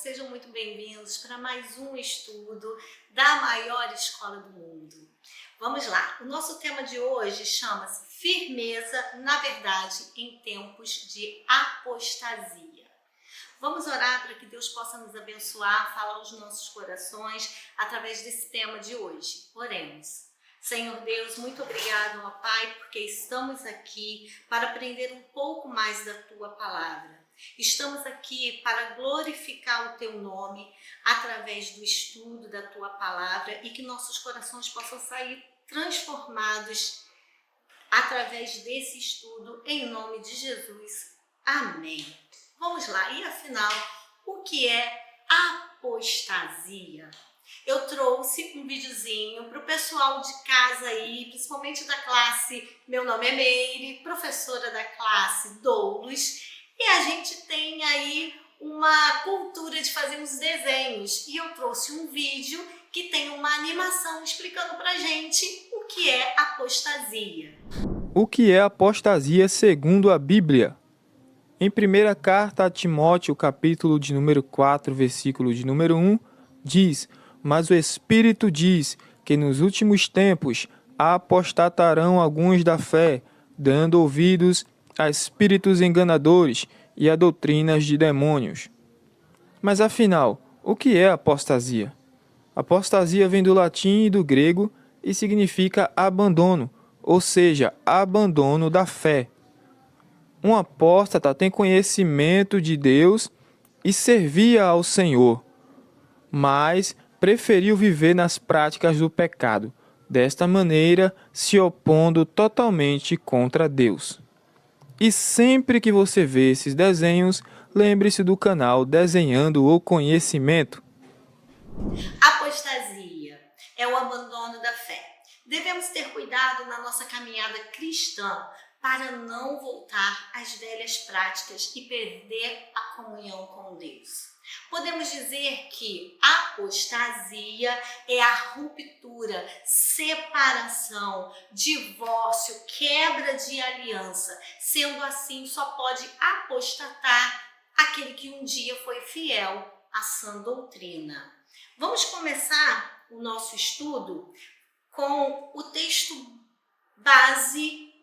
sejam muito bem-vindos para mais um estudo da maior escola do mundo. Vamos lá, o nosso tema de hoje chama-se Firmeza na Verdade em Tempos de Apostasia. Vamos orar para que Deus possa nos abençoar, falar aos nossos corações através desse tema de hoje. Oremos. Senhor Deus, muito obrigado, ó Pai, porque estamos aqui para aprender um pouco mais da Tua Palavra. Estamos aqui para glorificar o Teu nome através do estudo da Tua Palavra e que nossos corações possam sair transformados através desse estudo, em nome de Jesus. Amém. Vamos lá, e afinal, o que é apostasia? Eu trouxe um videozinho para o pessoal de casa aí, principalmente da classe, meu nome é Meire, professora da classe Doulos, e a gente tem aí uma cultura de fazer uns desenhos. E eu trouxe um vídeo que tem uma animação explicando pra gente o que é apostasia. O que é apostasia segundo a Bíblia? Em primeira carta a Timóteo, capítulo de número 4, versículo de número 1, diz: Mas o Espírito diz que nos últimos tempos apostatarão alguns da fé, dando ouvidos a espíritos enganadores e a doutrinas de demônios. Mas afinal, o que é apostasia? Apostasia vem do latim e do grego e significa abandono, ou seja, abandono da fé. Um apóstata tem conhecimento de Deus e servia ao Senhor, mas preferiu viver nas práticas do pecado, desta maneira se opondo totalmente contra Deus. E sempre que você vê esses desenhos, lembre-se do canal Desenhando o Conhecimento. Apostasia é o abandono da fé. Devemos ter cuidado na nossa caminhada cristã para não voltar às velhas práticas e perder a comunhão com Deus. Podemos dizer que apostasia é a ruptura, separação, divórcio, quebra de aliança. Sendo assim, só pode apostatar aquele que um dia foi fiel à sã doutrina. Vamos começar o nosso estudo com o texto base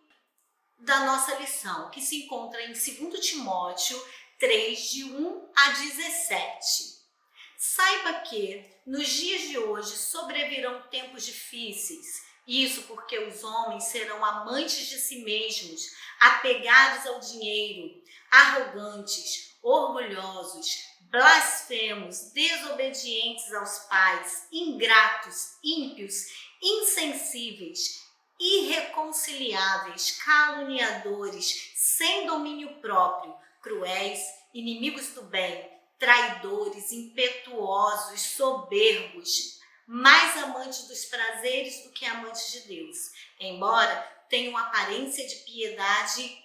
da nossa lição, que se encontra em 2 Timóteo 3, de 1 a 17. Saiba que nos dias de hoje sobrevirão tempos difíceis. Isso porque os homens serão amantes de si mesmos, apegados ao dinheiro, arrogantes, orgulhosos, blasfemos, desobedientes aos pais, ingratos, ímpios, insensíveis, irreconciliáveis, caluniadores, sem domínio próprio, cruéis, inimigos do bem, traidores, impetuosos, soberbos, mais amantes dos prazeres do que amantes de Deus. Embora tenham aparência de piedade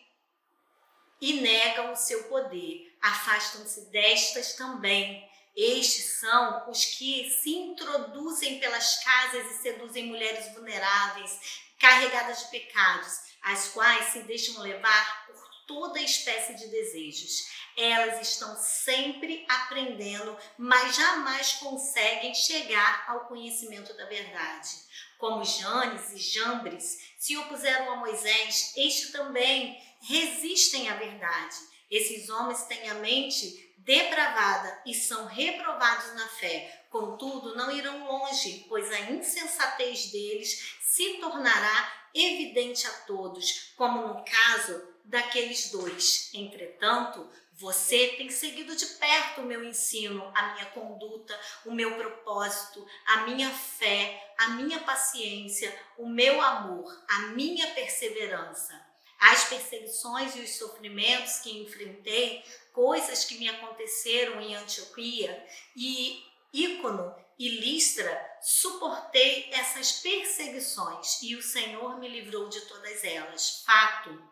e negam o seu poder, afastam-se destas também. Estes são os que se introduzem pelas casas e seduzem mulheres vulneráveis, carregadas de pecados, as quais se deixam levar por toda espécie de desejos. Elas estão sempre aprendendo, mas jamais conseguem chegar ao conhecimento da verdade. Como Janes e Jambres se opuseram a Moisés, estes também resistem à verdade. Esses homens têm a mente depravada e são reprovados na fé. Contudo, não irão longe, pois a insensatez deles se tornará evidente a todos, como no caso daqueles dois. Entretanto, você tem seguido de perto o meu ensino, a minha conduta, o meu propósito, a minha fé, a minha paciência, o meu amor, a minha perseverança. As perseguições e os sofrimentos que enfrentei, coisas que me aconteceram em Antioquia e Ícono e Listra, suportei essas perseguições e o Senhor me livrou de todas elas. Fato.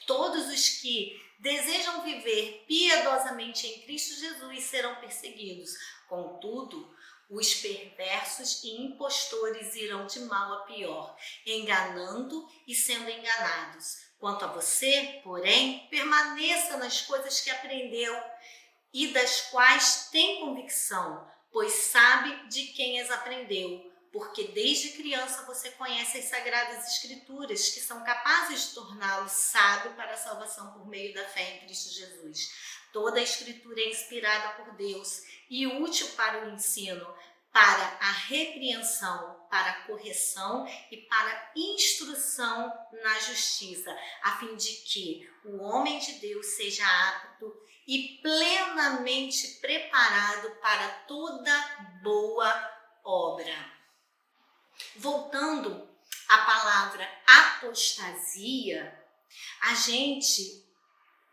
Todos os que desejam viver piedosamente em Cristo Jesus serão perseguidos. Contudo, os perversos e impostores irão de mal a pior, enganando e sendo enganados. Quanto a você, porém, permaneça nas coisas que aprendeu e das quais tem convicção, pois sabe de quem as aprendeu, porque desde criança você conhece as Sagradas Escrituras, que são capazes de torná-lo sábio para a salvação por meio da fé em Cristo Jesus. Toda a Escritura é inspirada por Deus e útil para o ensino, para a repreensão, para a correção e para a instrução na justiça, a fim de que o homem de Deus seja apto e plenamente preparado para toda boa obra. Voltando à palavra apostasia, a gente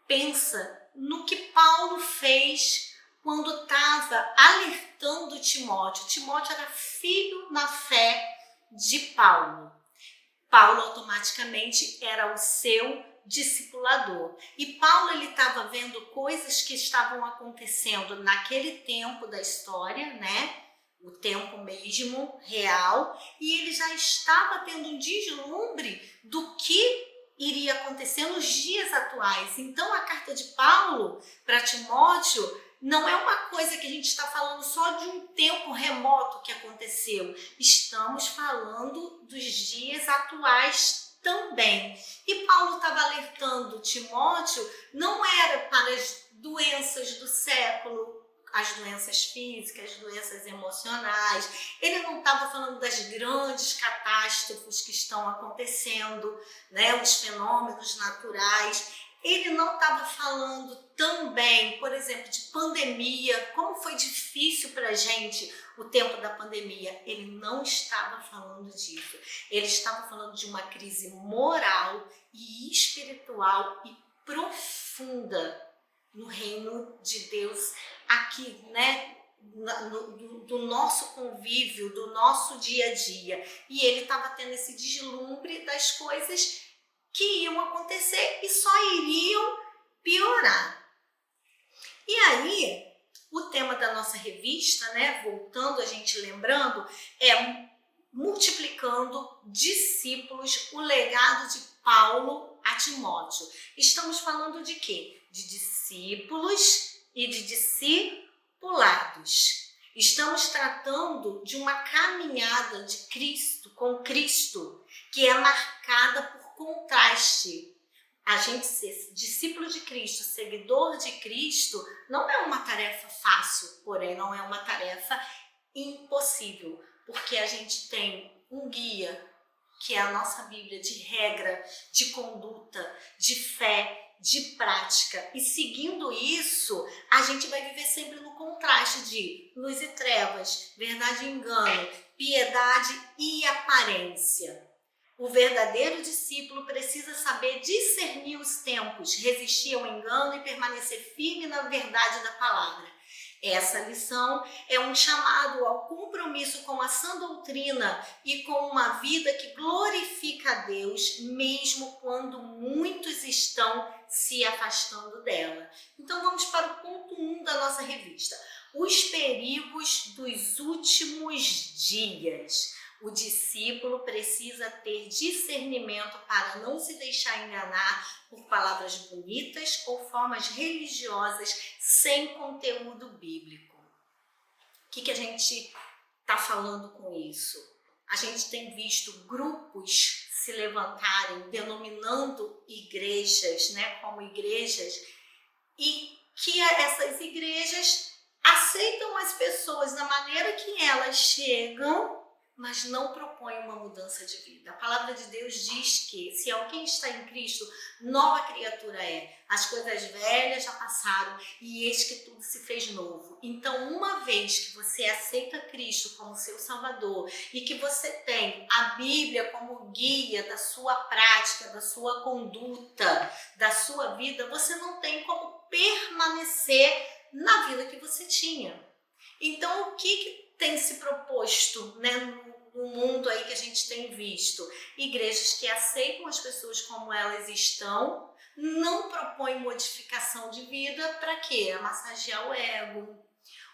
pensa no que Paulo fez quando estava alertando Timóteo. Timóteo era filho na fé de Paulo. Paulo automaticamente era o seu discipulador. E Paulo ele estava vendo coisas que estavam acontecendo naquele tempo da história, né? O tempo mesmo real, e ele já estava tendo um vislumbre do que iria acontecer nos dias atuais. Então a carta de Paulo para Timóteo não é uma coisa que a gente está falando só de um tempo remoto que aconteceu. Estamos falando dos dias atuais também. E Paulo estava alertando Timóteo, não era para as doenças do século, as doenças físicas, as doenças emocionais. Ele não estava falando das grandes catástrofes que estão acontecendo, né, os fenômenos naturais. Ele não estava falando também, por exemplo, de pandemia, como foi difícil para a gente o tempo da pandemia. Ele não estava falando disso. Ele estava falando de uma crise moral e espiritual e profunda no reino de Deus aqui, né, do nosso convívio, do nosso dia a dia. E ele estava tendo esse deslumbre das coisas que iam acontecer e só iriam piorar. E aí, o tema da nossa revista, né, voltando, a gente lembrando, é multiplicando discípulos, o legado de Paulo a Timóteo. Estamos falando de quê? De discípulos e de discipulados. Estamos tratando de uma caminhada de Cristo, com Cristo, que é marcada por contraste. A gente ser discípulo de Cristo, seguidor de Cristo, não é uma tarefa fácil, porém não é uma tarefa impossível, porque a gente tem um guia, que é a nossa Bíblia, de regra, de conduta, de fé, de prática. E seguindo isso, a gente vai viver sempre no contraste de luz e trevas, verdade e engano, piedade e aparência. O verdadeiro discípulo precisa saber discernir os tempos, resistir ao engano e permanecer firme na verdade da palavra. Essa lição é um chamado ao compromisso com a sã doutrina e com uma vida que glorifica a Deus, mesmo quando muitos estão se afastando dela. Então vamos para o ponto 1 da nossa revista. Os perigos dos últimos dias. O discípulo precisa ter discernimento para não se deixar enganar por palavras bonitas ou formas religiosas sem conteúdo bíblico. O que a gente está falando com isso? A gente tem visto grupos se levantarem denominando igrejas, né, como igrejas, e que essas igrejas aceitam as pessoas da maneira que elas chegam, mas não propõe uma mudança de vida. A palavra de Deus diz que se alguém está em Cristo, nova criatura é. As coisas velhas já passaram e eis que tudo se fez novo. Então, uma vez que você aceita Cristo como seu Salvador e que você tem a Bíblia como guia da sua prática, da sua conduta, da sua vida, você não tem como permanecer na vida que você tinha. Então, o que tem se proposto, né, no mundo aí que a gente tem visto? Igrejas que aceitam as pessoas como elas estão, não propõem modificação de vida. Para quê? Massagear o ego.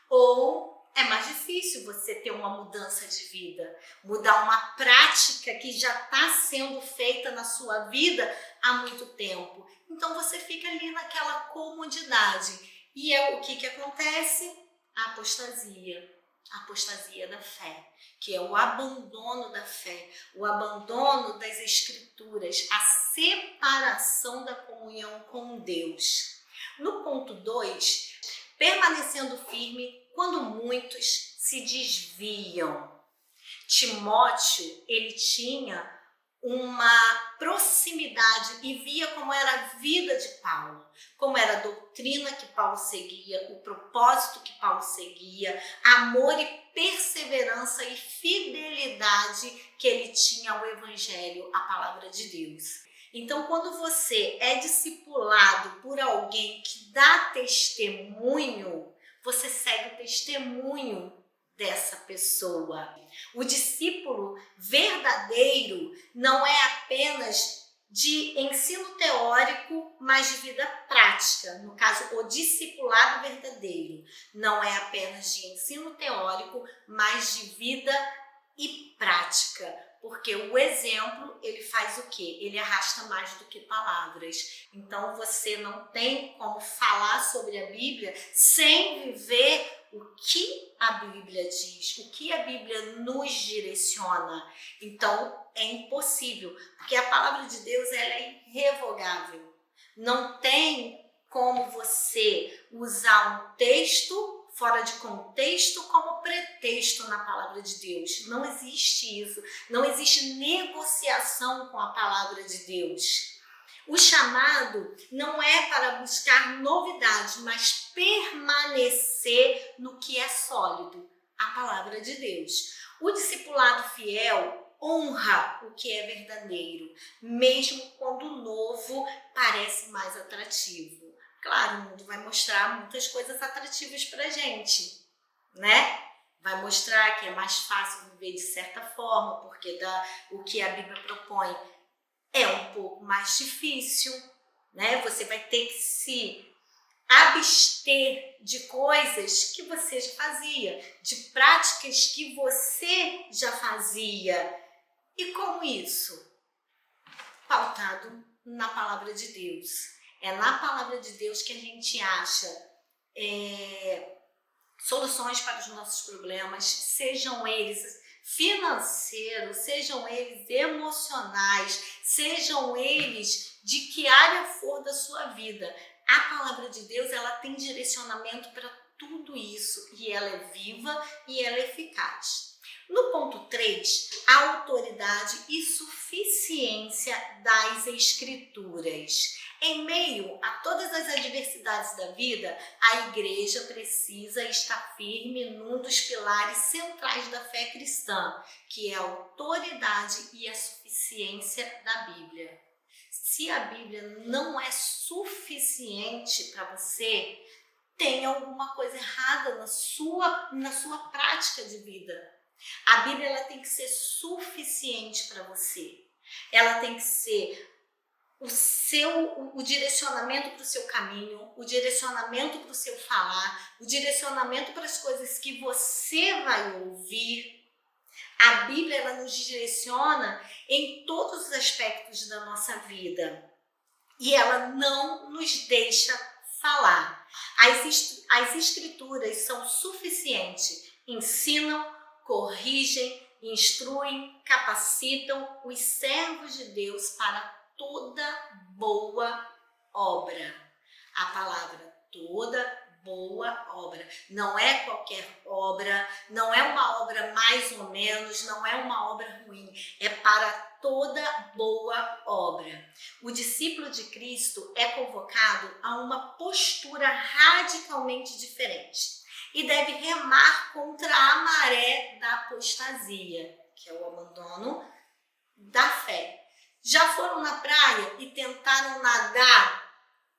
Ou é mais difícil você ter uma mudança de vida, mudar uma prática que já está sendo feita na sua vida há muito tempo. Então você fica ali naquela comodidade. E o que acontece? A apostasia da fé, que é o abandono da fé, o abandono das escrituras, a separação da comunhão com Deus. No ponto 2, permanecendo firme quando muitos se desviam. Timóteo, ele tinha uma proximidade e via como era a vida de Paulo, como era a doutrina que Paulo seguia, o propósito que Paulo seguia, amor e perseverança e fidelidade que ele tinha ao Evangelho, à palavra de Deus. Então, quando você é discipulado por alguém que dá testemunho, você segue o testemunho dessa pessoa. O discípulo verdadeiro não é apenas de ensino teórico, mas de vida prática. No caso, o discipulado verdadeiro não é apenas de ensino teórico, mas de vida e prática. Porque o exemplo, ele faz o quê? Ele arrasta mais do que palavras. Então, você não tem como falar sobre a Bíblia sem viver o que a Bíblia diz, o que a Bíblia nos direciona. Então, é impossível, porque a palavra de Deus ela é irrevogável. Não tem como você usar um texto fora de contexto como pretexto na palavra de Deus. Não existe isso. Não existe negociação com a palavra de Deus. O chamado não é para buscar novidades, mas permanecer no que é sólido, a palavra de Deus. O discipulado fiel honra o que é verdadeiro, mesmo quando o novo parece mais atrativo. Claro, o mundo vai mostrar muitas coisas atrativas pra gente, né? Vai mostrar que é mais fácil viver de certa forma, porque o que a Bíblia propõe é um pouco mais difícil, né? Você vai ter que se abster de coisas que você já fazia, de práticas que você já fazia. E como isso? Pautado na palavra de Deus. É na palavra de Deus que a gente acha soluções para os nossos problemas, sejam eles financeiros, sejam eles emocionais, sejam eles de que área for da sua vida. A palavra de Deus, ela tem direcionamento para tudo isso e ela é viva e ela é eficaz. No ponto 3, a autoridade e suficiência das Escrituras. Em meio a todas as adversidades da vida, a igreja precisa estar firme num dos pilares centrais da fé cristã, que é a autoridade e a suficiência da Bíblia. Se a Bíblia não é suficiente para você, tem alguma coisa errada na sua prática de vida. A Bíblia ela tem que ser suficiente para você. Ela tem que ser o direcionamento para o seu caminho, o direcionamento para o seu falar, o direcionamento para as coisas que você vai ouvir. A Bíblia ela nos direciona em todos os aspectos da nossa vida e ela não nos deixa falar. As Escrituras são suficientes, ensinam, corrigem, instruem, capacitam os servos de Deus para toda boa obra. A palavra toda boa obra. Não é qualquer obra, não é uma obra mais ou menos, não é uma obra ruim. É para toda boa obra. O discípulo de Cristo é convocado a uma postura radicalmente diferente e deve remar contra a maré da apostasia, que é o abandono da fé. Já foram na praia e tentaram nadar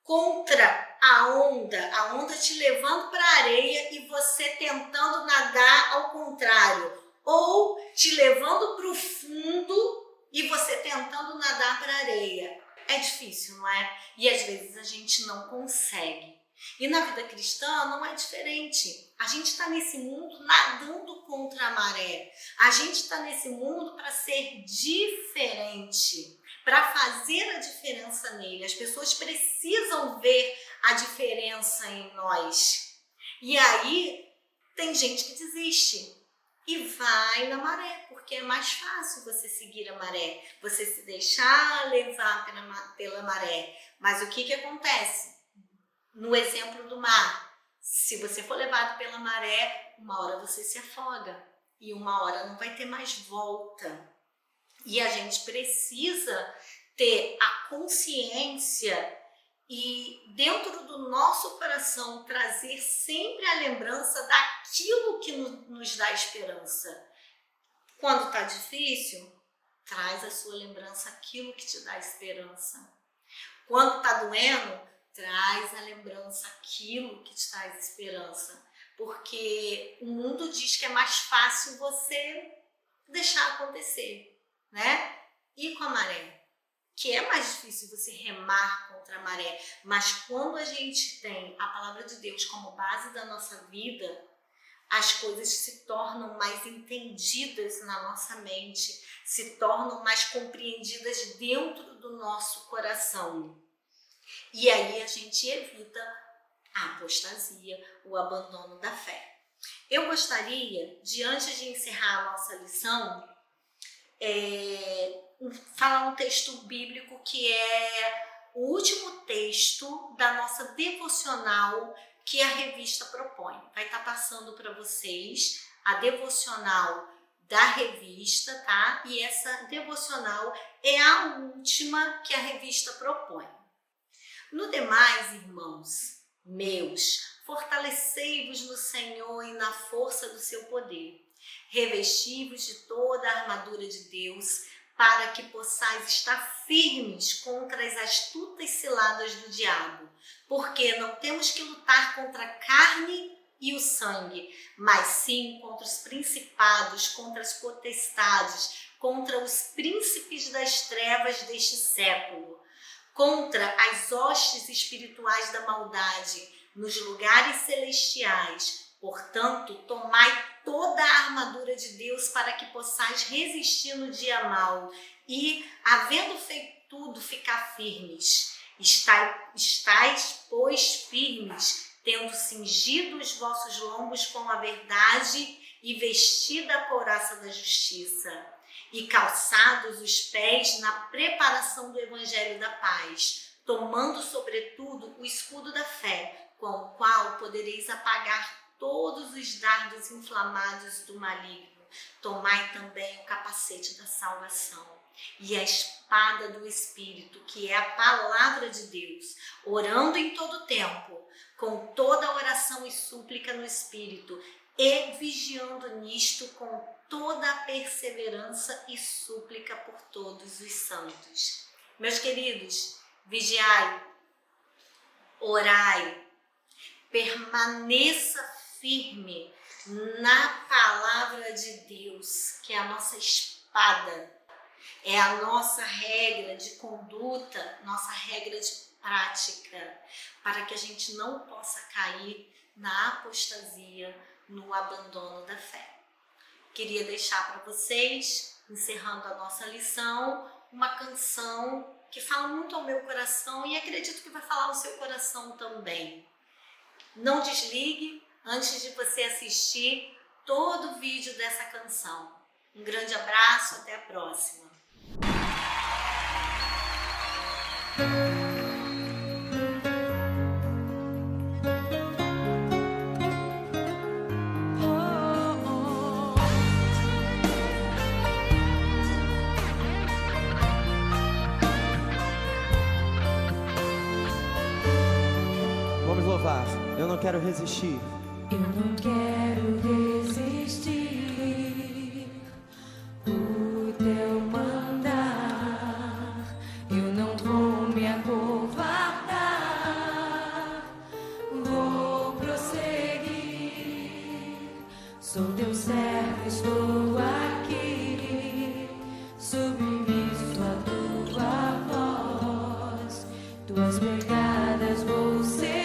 contra a onda te levando para a areia e você tentando nadar ao contrário, ou te levando para o fundo e você tentando nadar para a areia. É difícil, não é? E às vezes a gente não consegue. E na vida cristã não é diferente. A gente está nesse mundo nadando contra a maré. A gente está nesse mundo para ser diferente, para fazer a diferença nele. As pessoas precisam ver a diferença em nós. E aí tem gente que desiste e vai na maré, porque é mais fácil você seguir a maré, você se deixar levar pela maré. Mas o que acontece? No exemplo do mar, se você for levado pela maré, uma hora você se afoga e uma hora não vai ter mais volta. E a gente precisa ter a consciência e dentro do nosso coração trazer sempre a lembrança daquilo que nos dá esperança. Quando está difícil, traz à sua lembrança aquilo que te dá esperança. Quando está doendo, traz à lembrança aquilo que te traz esperança. Porque o mundo diz que é mais fácil você deixar acontecer, né? Ir com a maré. Que é mais difícil você remar contra a maré, mas quando a gente tem a palavra de Deus como base da nossa vida, as coisas se tornam mais entendidas na nossa mente, se tornam mais compreendidas dentro do nosso coração. E aí a gente evita a apostasia, o abandono da fé. Eu gostaria de, antes de encerrar a nossa lição, falar um texto bíblico que é o último texto da nossa devocional que a revista propõe. Vai estar passando para vocês a devocional da revista, tá? E essa devocional é a última que a revista propõe. No demais, irmãos meus, fortalecei-vos no Senhor e na força do seu poder. Revesti-vos de toda a armadura de Deus, para que possais estar firmes contra as astutas ciladas do diabo. Porque não temos que lutar contra a carne e o sangue, mas sim contra os principados, contra as potestades, contra os príncipes das trevas deste século, contra as hostes espirituais da maldade nos lugares celestiais. Portanto, tomai toda a armadura de Deus para que possais resistir no dia mau e, havendo feito tudo, ficar firmes. Estais, pois, firmes, tendo cingido os vossos lombos com a verdade e vestida a couraça da justiça, e calçados os pés na preparação do evangelho da paz, tomando, sobretudo, o escudo da fé, com o qual podereis apagar todos os dardos inflamados do maligno. Tomai também o capacete da salvação e a espada do Espírito, que é a palavra de Deus, orando em todo tempo, com toda oração e súplica no Espírito, e vigiando nisto com toda a perseverança e súplica por todos os santos. Meus queridos, vigiai, orai, permaneça firme na palavra de Deus, que é a nossa espada, é a nossa regra de conduta, nossa regra de prática, para que a gente não possa cair na apostasia, no abandono da fé. Queria deixar para vocês, encerrando a nossa lição, uma canção que fala muito ao meu coração e acredito que vai falar ao seu coração também. Não desligue antes de você assistir todo o vídeo dessa canção. Um grande abraço, até a próxima. Vamos louvar. Eu não quero resistir. Eu não quero resistir o teu mandar. Eu não vou me acovardar. Vou prosseguir. Sou teu servo, estou aqui. Submisso à tua voz. Tuas pegadas vou seguir.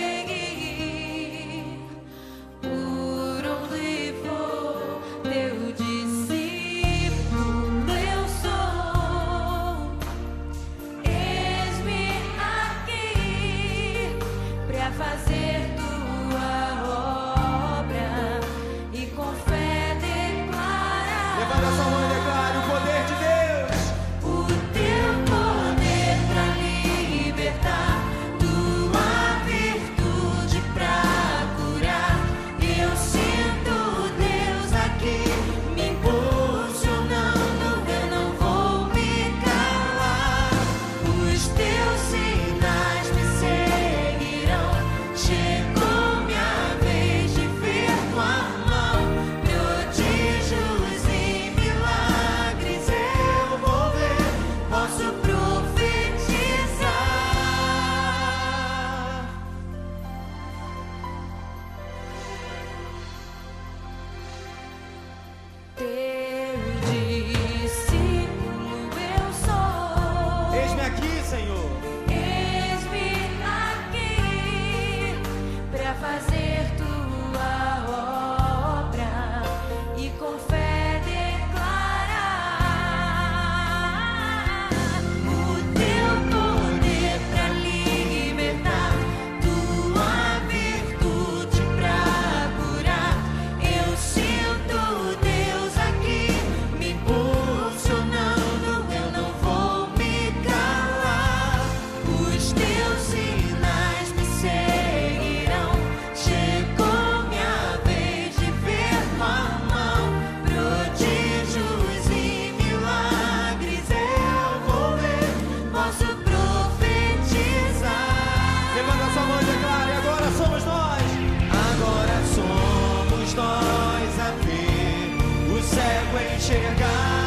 consigo enxergar.